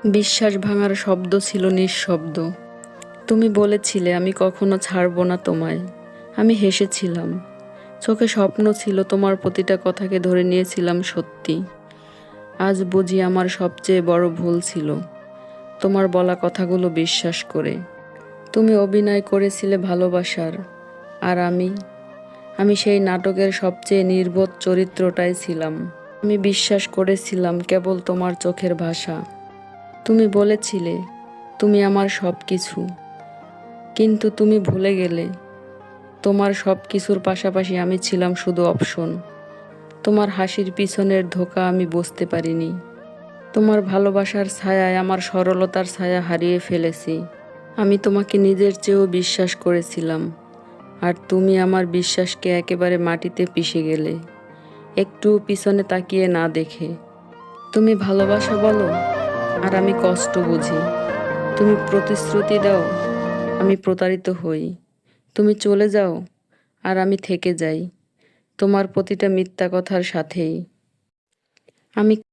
বিশ্বাস ভাঙার শব্দ ছিল নিঃশব্দ। তুমি বলেছিলে আমি কখনো ছাড়ব না তোমায়। আমি হেসেছিলাম। চোখে স্বপ্ন ছিল, তোমার প্রতিটা কথাকে ধরে নিয়েছিলাম সত্যি। আজ বুঝি আমার সবচেয়ে বড় ভুল ছিল তোমার বলা কথাগুলো বিশ্বাস করে। তুমি অভিনয় করেছিলে ভালোবাসার, আর আমি সেই নাটকের সবচেয়ে নির্বোধ চরিত্রটাই ছিলাম। আমি বিশ্বাস করেছিলাম কেবল তোমার চোখের ভাষা। তুমি বলেছিলে তুমি আমার সব কিছু, কিন্তু তুমি ভুলে গেলে তোমার সব কিছুর পাশাপাশি আমি ছিলাম শুধু অপশন। তোমার হাসির পিছনের ধোঁকা আমি বুঝতে পারিনি। তোমার ভালোবাসার ছায়ায় আমার সরলতার ছায়া হারিয়ে ফেলেছি। আমি তোমাকে নিজের চেয়েও বিশ্বাস করেছিলাম, আর তুমি আমার বিশ্বাসকে একেবারে মাটিতে পিষে গেলে, একটু পিছনে তাকিয়ে না দেখে। তুমি ভালোবাসা বলো, আর আমি কষ্ট বুঝি। তুমি প্রতিশ্রুতি দাও, আমি প্রতারিত হই। তুমি চলে যাও, আর আমি থেকে যাই তোমার প্রতিটা মিথ্যা কথার সাথেই। আমি